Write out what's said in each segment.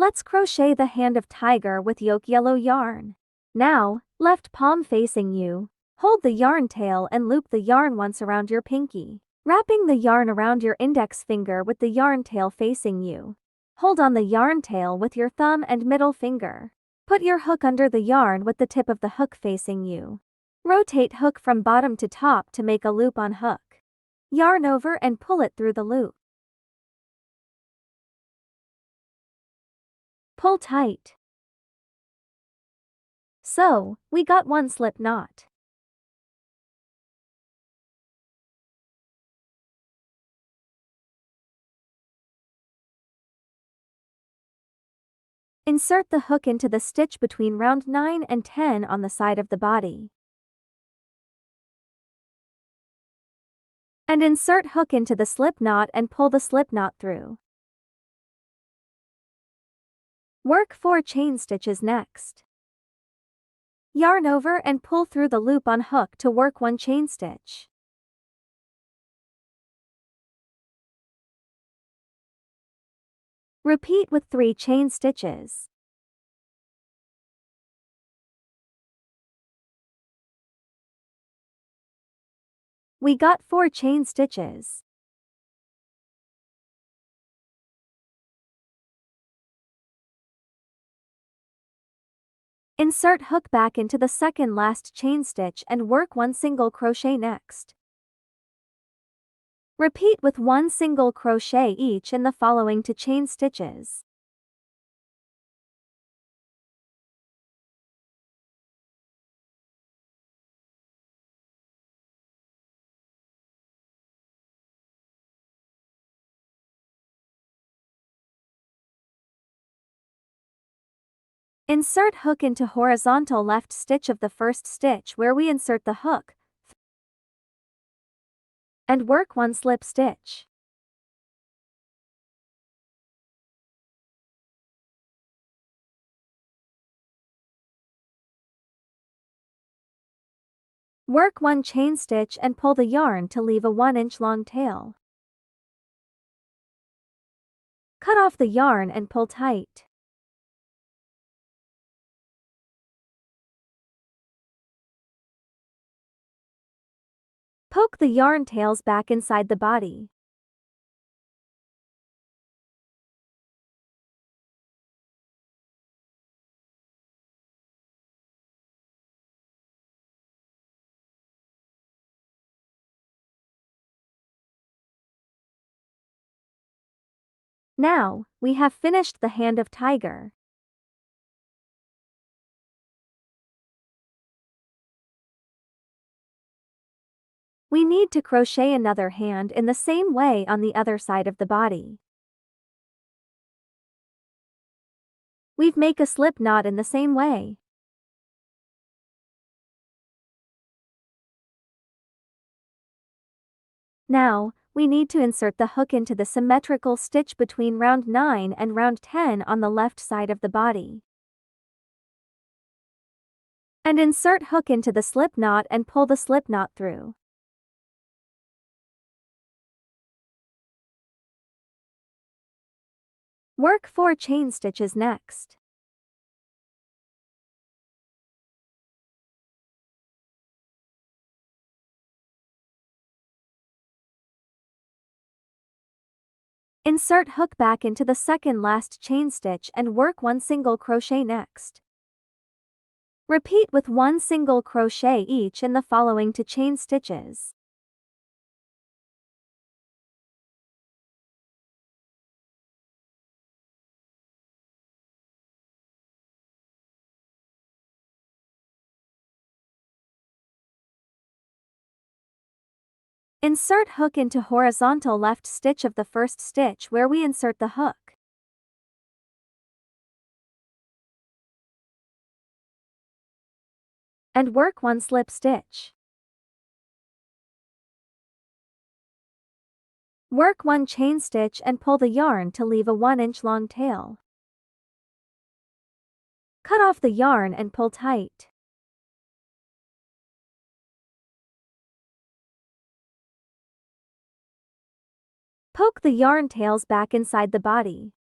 Let's crochet the hand of tiger with yolk yellow yarn. Now, left palm facing you, hold the yarn tail and loop the yarn once around your pinky, wrapping the yarn around your index finger with the yarn tail facing you. Hold on the yarn tail with your thumb and middle finger. Put your hook under the yarn with the tip of the hook facing you. Rotate hook from bottom to top to make a loop on hook. Yarn over and pull it through the loop. Pull tight. So, we got one slip knot. Insert the hook into the stitch between round 9 and 10 on the side of the body. And insert hook into the slip knot and pull the slip knot through. Work 4 chain stitches next. Yarn over and pull through the loop on hook to work 1 chain stitch. Repeat with 3 chain stitches. We got 4 chain stitches. Insert hook back into the second last chain stitch and work 1 single crochet next. Repeat with 1 single crochet each in the following 2 chain stitches. Insert hook into horizontal left stitch of the first stitch where we insert the hook, and work 1 slip stitch. Work 1 chain stitch and pull the yarn to leave a 1-inch long tail. Cut off the yarn and pull tight. Poke the yarn tails back inside the body. Now, we have finished the hand of tiger. We need to crochet another hand in the same way on the other side of the body. We've make a slip knot in the same way. Now, we need to insert the hook into the symmetrical stitch between round 9 and round 10 on the left side of the body. And insert hook into the slip knot and pull the slip knot through. Work 4 chain stitches next. Insert hook back into the second last chain stitch and work 1 single crochet next. Repeat with 1 single crochet each in the following 2 chain stitches. Insert hook into horizontal left stitch of the first stitch where we insert the hook. And work 1 slip stitch. Work 1 chain stitch and pull the yarn to leave a 1-inch long tail. Cut off the yarn and pull tight. Poke the yarn tails back inside the body.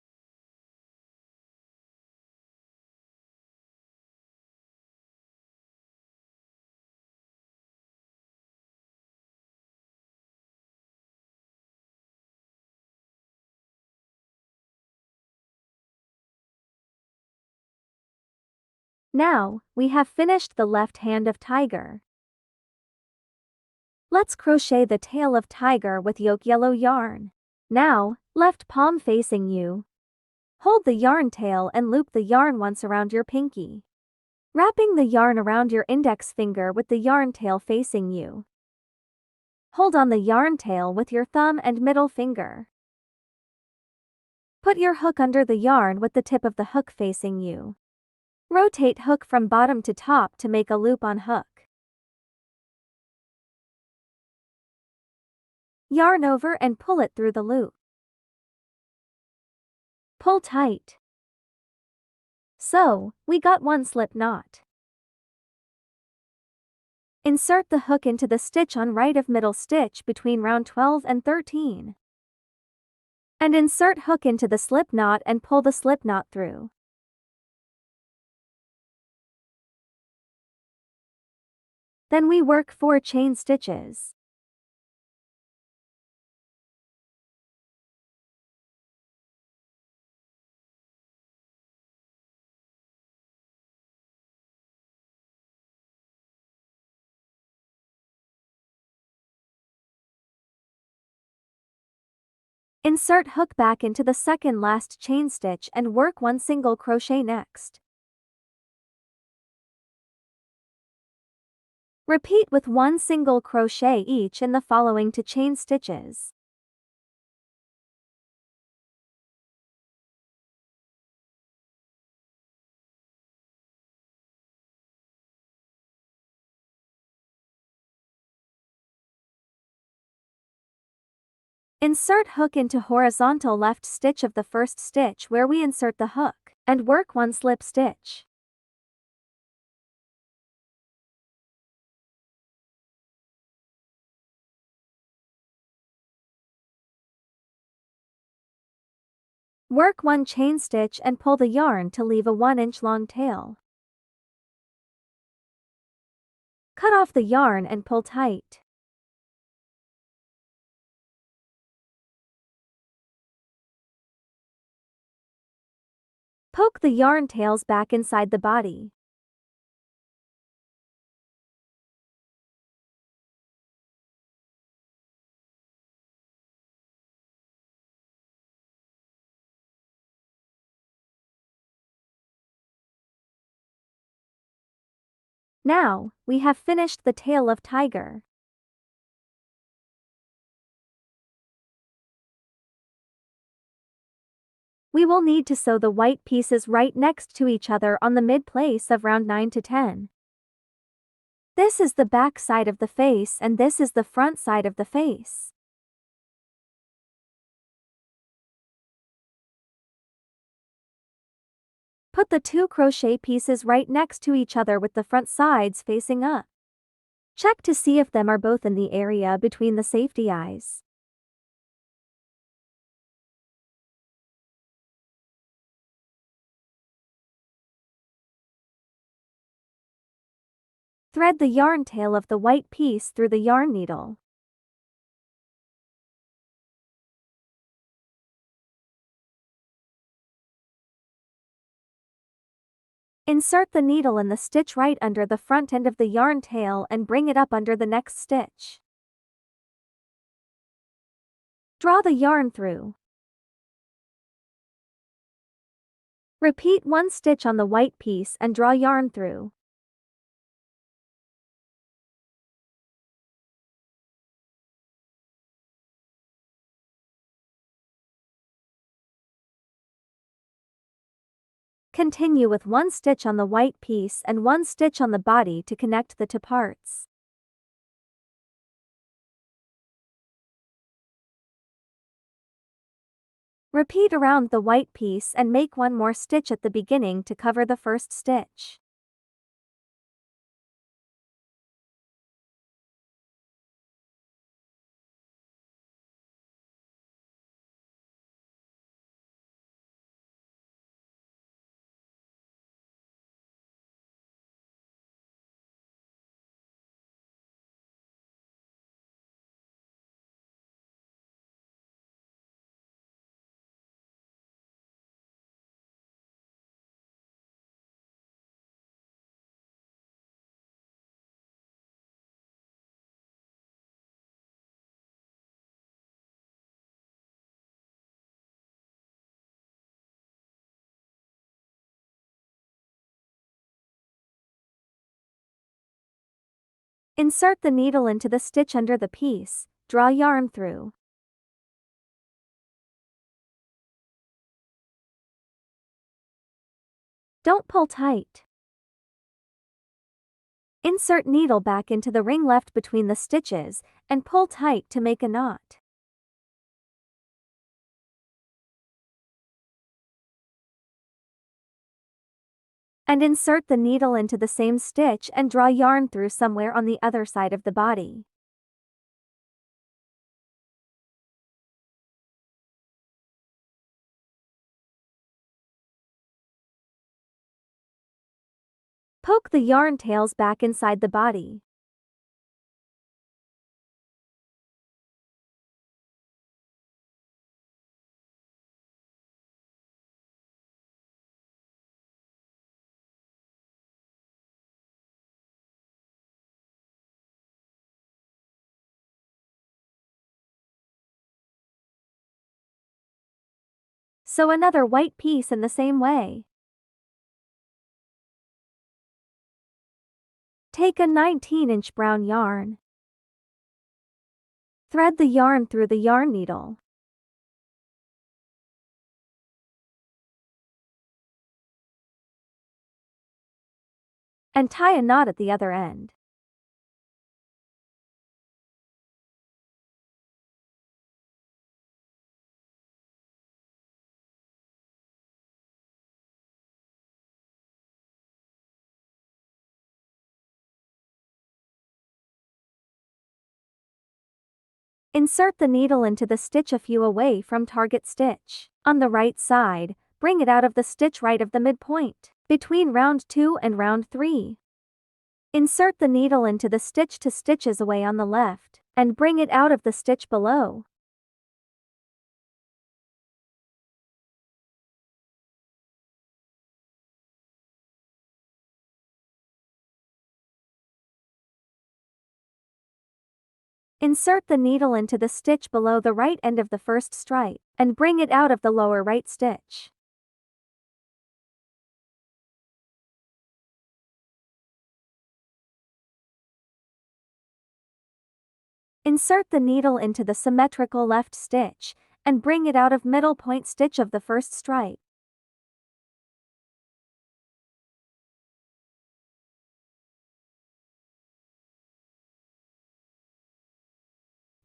Now, we have finished the left hand of tiger. Let's crochet the tail of tiger with yolk yellow yarn. Now, left palm facing you. Hold the yarn tail and loop the yarn once around your pinky. Wrapping the yarn around your index finger with the yarn tail facing you. Hold on the yarn tail with your thumb and middle finger. Put your hook under the yarn with the tip of the hook facing you. Rotate hook from bottom to top to make a loop on hook. Yarn over and pull it through the loop. Pull tight. So, we got one slip knot. Insert the hook into the stitch on right of middle stitch between round 12 and 13. And insert hook into the slip knot and pull the slip knot through. Then we work 4 chain stitches. Insert hook back into the second last chain stitch and work 1 single crochet next. Repeat with 1 single crochet each in the following 2 chain stitches. Insert hook into horizontal left stitch of the first stitch where we insert the hook, and work 1 slip stitch. Work 1 chain stitch and pull the yarn to leave a 1-inch long tail. Cut off the yarn and pull tight. Poke the yarn tails back inside the body. Now, we have finished the tail of tiger. We will need to sew the white pieces right next to each other on the mid place of round 9 to 10. This is the back side of the face and this is the front side of the face. Put the 2 crochet pieces right next to each other with the front sides facing up. Check to see if them are both in the area between the safety eyes. Thread the yarn tail of the white piece through the yarn needle. Insert the needle in the stitch right under the front end of the yarn tail and bring it up under the next stitch. Draw the yarn through. Repeat 1 stitch on the white piece and draw yarn through. Continue with 1 stitch on the white piece and 1 stitch on the body to connect the 2 parts. Repeat around the white piece and make 1 more stitch at the beginning to cover the first stitch. Insert the needle into the stitch under the piece, draw yarn through. Don't pull tight. Insert needle back into the ring left between the stitches, and pull tight to make a knot. And insert the needle into the same stitch and draw yarn through somewhere on the other side of the body. Poke the yarn tails back inside the body. Sew another white piece in the same way. Take a 19-inch brown yarn. Thread the yarn through the yarn needle. And tie a knot at the other end. Insert the needle into the stitch a few away from target stitch. On the right side, bring it out of the stitch right of the midpoint, between round 2 and round 3. Insert the needle into the stitch 2 stitches away on the left, and bring it out of the stitch below. Insert the needle into the stitch below the right end of the first stripe, and bring it out of the lower right stitch. Insert the needle into the symmetrical left stitch, and bring it out of middle point stitch of the first stripe.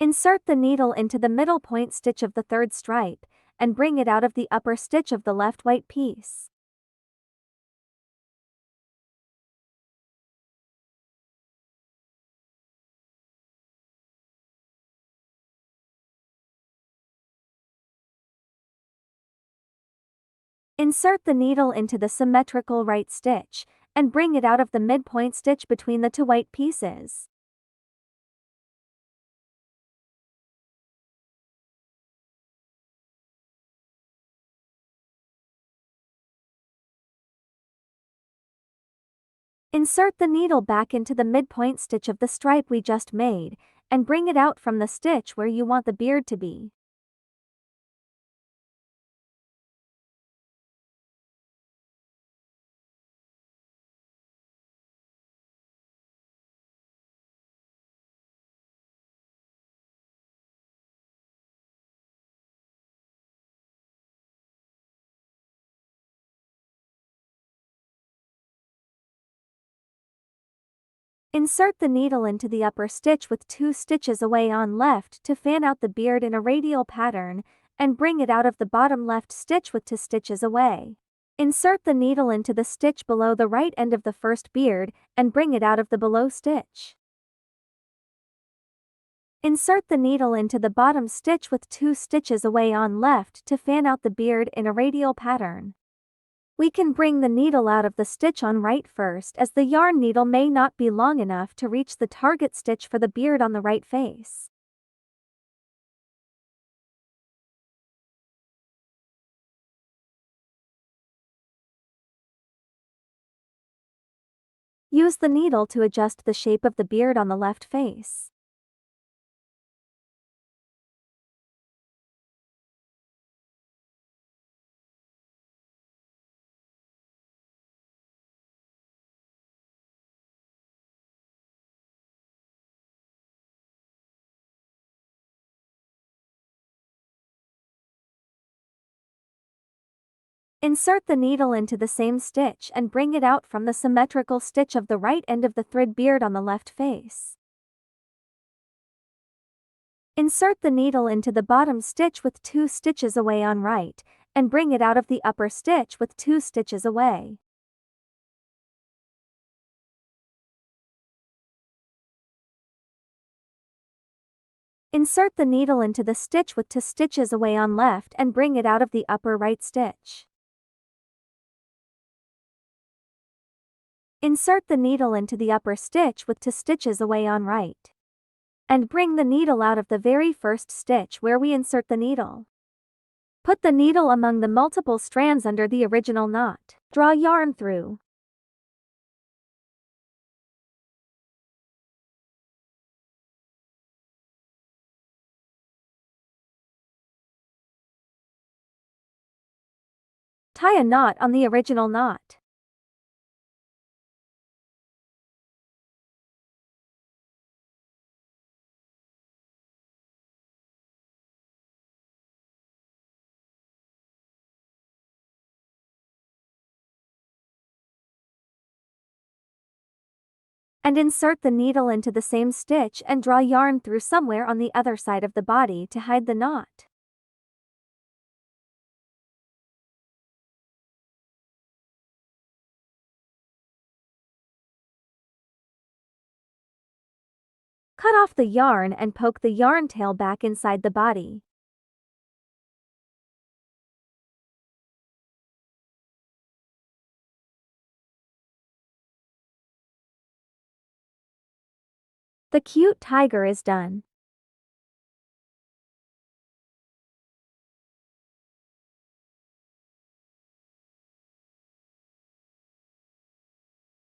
Insert the needle into the middle point stitch of the third stripe, and bring it out of the upper stitch of the left white piece. Insert the needle into the symmetrical right stitch, and bring it out of the midpoint stitch between the 2 white pieces. Insert the needle back into the midpoint stitch of the stripe we just made, and bring it out from the stitch where you want the beard to be. Insert the needle into the upper stitch with 2 stitches away on left to fan out the beard in a radial pattern, and bring it out of the bottom left stitch with 2 stitches away. Insert the needle into the stitch below the right end of the first beard, and bring it out of the below stitch. Insert the needle into the bottom stitch with 2 stitches away on left to fan out the beard in a radial pattern. We can bring the needle out of the stitch on right first, as the yarn needle may not be long enough to reach the target stitch for the beard on the right face. Use the needle to adjust the shape of the beard on the left face. Insert the needle into the same stitch and bring it out from the symmetrical stitch of the right end of the thread beard on the left face. Insert the needle into the bottom stitch with 2 stitches away on right, and bring it out of the upper stitch with 2 stitches away. Insert the needle into the stitch with 2 stitches away on left and bring it out of the upper right stitch. Insert the needle into the upper stitch with 2 stitches away on right. And bring the needle out of the very first stitch where we insert the needle. Put the needle among the multiple strands under the original knot. Draw yarn through. Tie a knot on the original knot. And insert the needle into the same stitch and draw yarn through somewhere on the other side of the body to hide the knot. Cut off the yarn and poke the yarn tail back inside the body. The cute tiger is done.